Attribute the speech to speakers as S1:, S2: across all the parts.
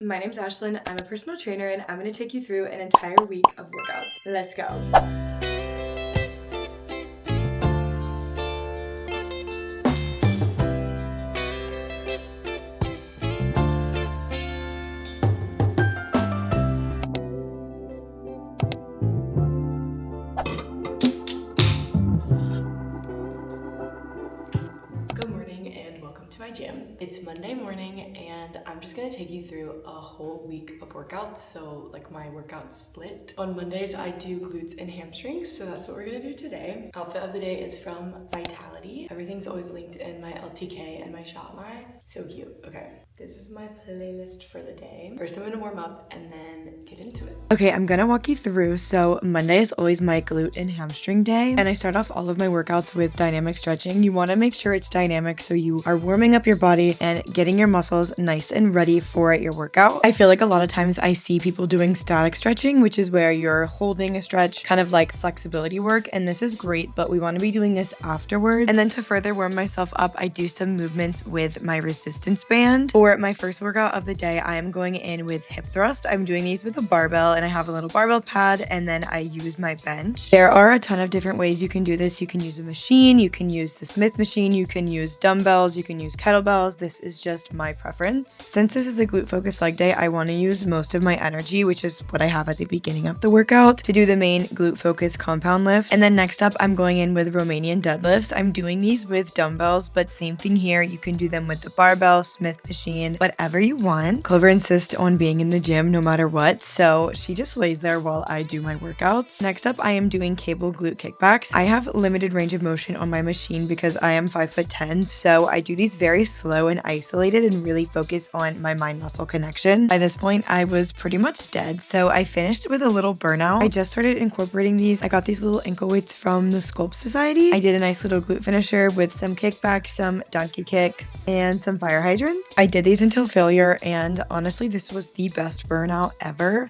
S1: My name's Ashlyn, I'm a personal trainer, and I'm going to take you through an entire week of workouts. Let's go. Good morning and welcome to my gym. It's Monday morning and I'm just gonna take you through a whole week of workouts. So like my workout split. On Mondays I do glutes and hamstrings, so that's what we're gonna do today. Outfit of the day is from Vitality. Everything's always linked in my LTK and my shop line. So cute. Okay, this is my playlist for the day. First I'm gonna warm up and then get into it. Okay, I'm gonna walk you through. So Monday is always my glute and hamstring day, and I start off all of my workouts with dynamic stretching. You wanna make sure it's dynamic so you are warming up your body and getting your muscles nice and ready for your workout. I feel like a lot of times I see people doing static stretching, which is where you're holding a stretch, kind of like flexibility work, and this is great, but we wanna be doing this afterwards. And then to further warm myself up, I do some movements with my resistance band. For my first workout of the day, I am going in with hip thrusts. I'm doing these with a barbell, and I have a little barbell pad, and then I use my bench. There are a ton of different ways you can do this. You can use a machine, you can use the Smith machine, you can use dumbbells, you can use kettlebells. This is just my preference. Since this is a glute focused leg day, I want to use most of my energy, which is what I have at the beginning of the workout, to do the main glute focused compound lift. And then next up, I'm going in with Romanian deadlifts. I'm doing these with dumbbells, but same thing here. You can do them with the barbell, Smith machine, whatever you want. Clover insists on being in the gym no matter what, so she just lays there while I do my workouts. Next up, I am doing cable glute kickbacks. I have limited range of motion on my machine because I am 5'10", so I do these very slow and isolated and really focus on my mind-muscle connection. By this point, I was pretty much dead, so I finished with a little burnout. I just started incorporating these. I got these little ankle weights from the Sculpt Society. I did a nice little glute finisher with some kickbacks, some donkey kicks, and some fire hydrants. I did these until failure, and honestly, this was the best burnout ever.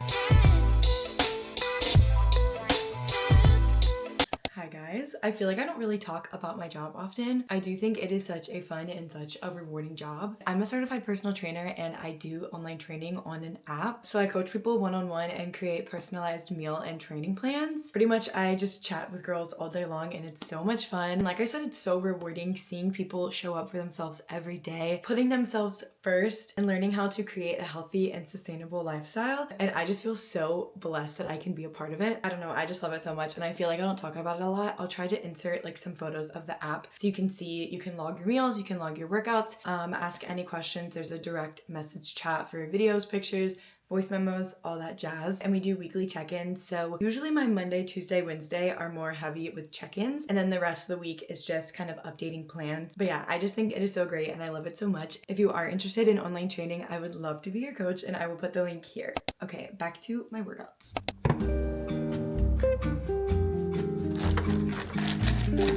S1: Hi guys, I feel like I don't really talk about my job often. I do think it is such a fun and such a rewarding job. I'm a certified personal trainer and I do online training on an app. So I coach people one-on-one and create personalized meal and training plans. Pretty much I just chat with girls all day long and it's so much fun. Like I said, it's so rewarding seeing people show up for themselves every day, putting themselves first and learning how to create a healthy and sustainable lifestyle. And I just feel so blessed that I can be a part of it. I don't know, I just love it so much and I feel like I don't talk about it a lot. I'll try to insert like some photos of the app so you can see, you can log your meals, you can log your workouts, ask any questions. There's a direct message chat for videos, pictures, voice memos, all that jazz. And we do weekly check-ins. So usually my Monday, Tuesday, Wednesday are more heavy with check-ins. And then the rest of the week is just kind of updating plans. But yeah, I just think it is so great and I love it so much. If you are interested in online training, I would love to be your coach and I will put the link here. Okay, back to my workouts.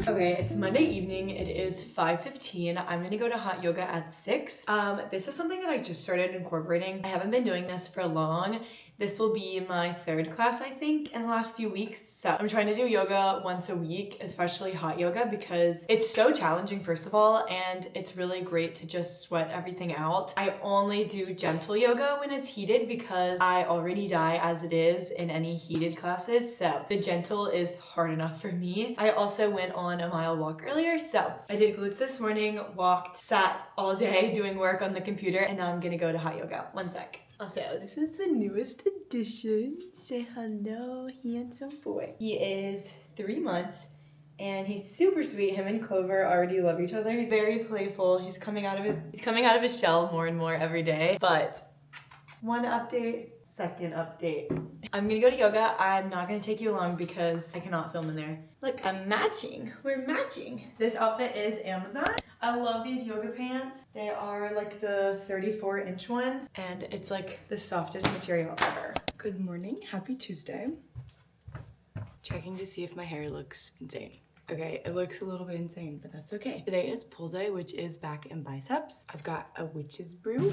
S1: Okay, it's Monday evening. It is 5:15. I'm gonna go to hot yoga at 6. This is something that I just started incorporating. I haven't been doing this for long. This will be my 3rd class, I think, in the last few weeks. So I'm trying to do yoga once a week, especially hot yoga, because it's so challenging, first of all, and it's really great to just sweat everything out. I only do gentle yoga when it's heated because I already die as it is in any heated classes. So the gentle is hard enough for me. I also went on a mile walk earlier. So I did glutes this morning, walked, sat all day doing work on the computer, and now I'm gonna go to hot yoga. One sec. Also, this is the newest addition. Say hello, handsome boy. He is 3 months and he's super sweet. Him and Clover already love each other. He's very playful. He's coming out of his shell more and more every day. But one update, second update. I'm gonna go to yoga. I'm not gonna take you along because I cannot film in there. Look, I'm matching. We're matching. This outfit is Amazon. I love these yoga pants. They are like the 34-inch ones and it's like the softest material ever. Good morning, happy Tuesday. Checking to see if my hair looks insane. Okay, it looks a little bit insane, but that's okay. Today is pull day, which is back and biceps. I've got a witch's brew.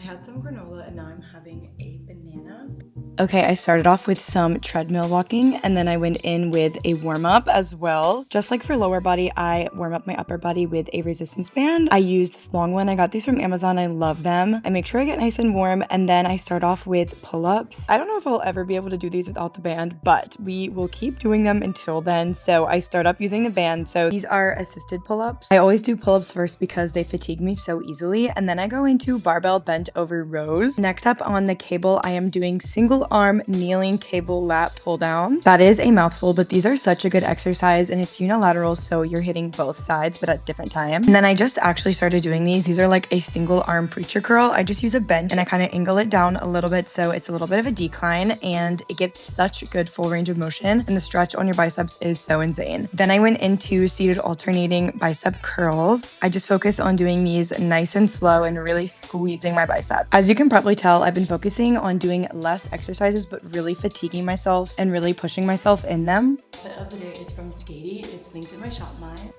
S1: I had some granola and now I'm having a banana.
S2: Okay, I started off with some treadmill walking and then I went in with a warm-up as well. Just like for lower body, I warm up my upper body with a resistance band. I use this long one. I got these from Amazon. I love them. I make sure I get nice and warm and then I start off with pull-ups. I don't know if I'll ever be able to do these without the band, but we will keep doing them until then. So I start up using the band. So these are assisted pull-ups. I always do pull-ups first because they fatigue me so easily. And then I go into barbell bent over rows. Next up on the cable, I am doing single arm kneeling cable lat pull downs. That is a mouthful, but these are such a good exercise and it's unilateral, so you're hitting both sides but at different times. And then I just actually started doing these. These are like a single arm preacher curl. I just use a bench and I kind of angle it down a little bit so it's a little bit of a decline and it gives such good full range of motion and the stretch on your biceps is so insane. Then I went into seated alternating bicep curls. I just focus on doing these nice and slow and really squeezing my bicep. As you can probably tell, I've been focusing on doing less exercises but really fatiguing myself and really pushing myself in them.
S1: The outfit of the day is from Skatey. It's linked in my shop line.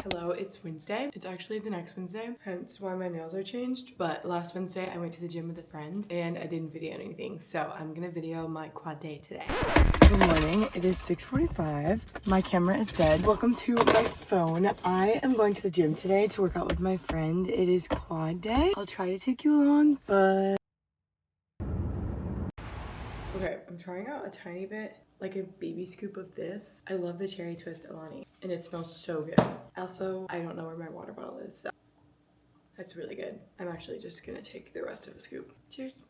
S1: Hello, it's Wednesday. It's actually the next Wednesday, hence why my nails are changed. But last Wednesday, I went to the gym with a friend and I didn't video anything. So I'm gonna video my quad day today. Good morning, it is 6:45. My camera is dead. Welcome to my phone. I am going to the gym today to work out with my friend. It is quad day. I'll try to take you along, but... Okay, I'm trying out a tiny bit, like a baby scoop of this. I love the cherry twist Alani, and it smells so good. Also, I don't know where my water bottle is, so that's really good. I'm actually just gonna take the rest of the scoop. Cheers.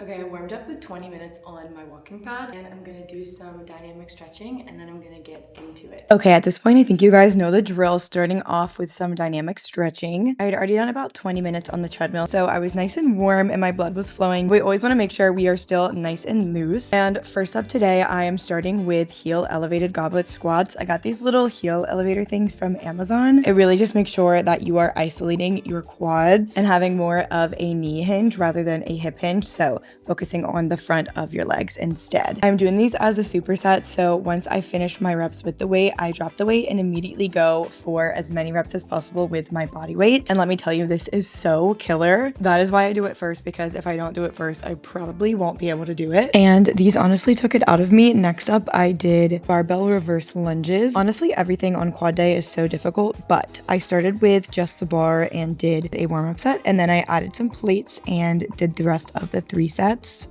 S1: Okay, I warmed up with 20 minutes on my walking pad and I'm gonna do some dynamic stretching and then I'm gonna get into it.
S2: Okay, at this point, I think you guys know the drill, starting off with some dynamic stretching. I had already done about 20 minutes on the treadmill, so I was nice and warm and my blood was flowing. We always wanna make sure we are still nice and loose. And first up today, I am starting with heel elevated goblet squats. I got these little heel elevator things from Amazon. It really just makes sure that you are isolating your quads and having more of a knee hinge rather than a hip hinge. So focusing on the front of your legs instead. I'm doing these as a superset, so once I finish my reps with the weight, I drop the weight and immediately go for as many reps as possible with my body weight. And let me tell you, this is so killer. That is why I do it first, because if I don't do it first, I probably won't be able to do it. And these honestly took it out of me. Next up, I did barbell reverse lunges. Honestly, everything on quad day is so difficult, but I started with just the bar and did a warm-up set, and then I added some plates and did the rest of the 3 sets.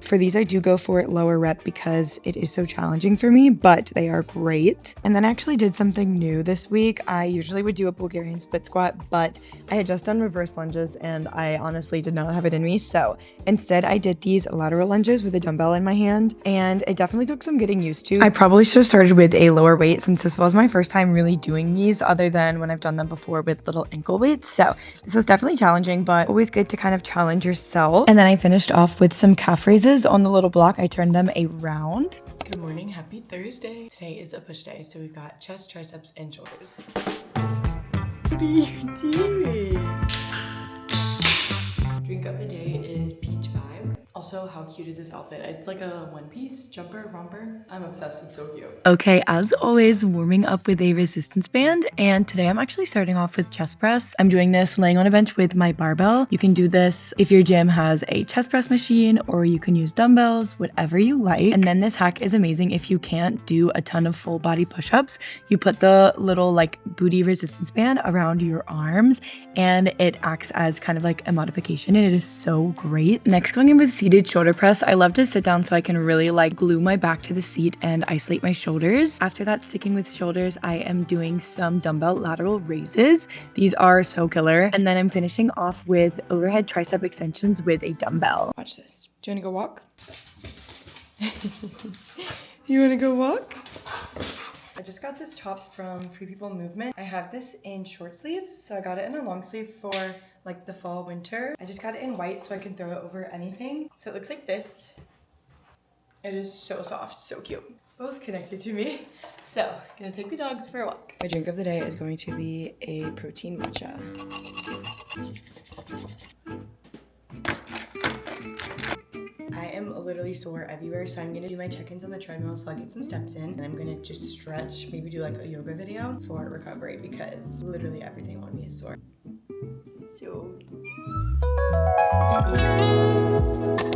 S2: For these, I do go for lower rep because it is so challenging for me, but they are great. And then I actually did something new this week. I usually would do a Bulgarian split squat, but I had just done reverse lunges and I honestly did not have it in me. So instead, I did these lateral lunges with a dumbbell in my hand, and it definitely took some getting used to. I probably should have started with a lower weight since this was my first time really doing these, other than when I've done them before with little ankle weights. So this was definitely challenging, but always good to kind of challenge yourself. And then I finished off with some calf raises on the little block. I turned them around.
S1: Good morning, happy Thursday. Today is a push day, so we've got chest, triceps, and shoulders. What are you doing? Drink of the day is peach vibe. Also, how cute is this outfit? It's like a one-piece jumper romper. I'm obsessed, it's so cute.
S2: Okay, as always, warming up with a resistance band, and today I'm actually starting off with chest press. I'm doing this laying on a bench with my barbell. You can do this if your gym has a chest press machine, or you can use dumbbells, whatever you like. And then this hack is amazing if you can't do a ton of full body push-ups. You put the little like booty resistance band around your arms and it acts as kind of like a modification, and it is so great. Next, going in with seated shoulder press. I love to sit down so I can really like glue my back to the seat and isolate my shoulders. After that, sticking with shoulders, I am doing some dumbbell lateral raises. These are so killer. And then I'm finishing off with overhead tricep extensions with a dumbbell.
S1: Watch this. Do you want to go walk? You want to go walk? I just got this top from Free People Movement. I have this in short sleeves, so I got it in a long sleeve for like the fall, winter. I just got it in white so I can throw it over anything. So it looks like this. It is so soft, so cute. Both connected to me. So, gonna take the dogs for a walk. My drink of the day is going to be a protein matcha. I am literally sore everywhere. So I'm gonna do my check-ins on the treadmill so I'll get some steps in. And I'm gonna just stretch, maybe do like a yoga video for recovery because literally everything on me is sore. So cute.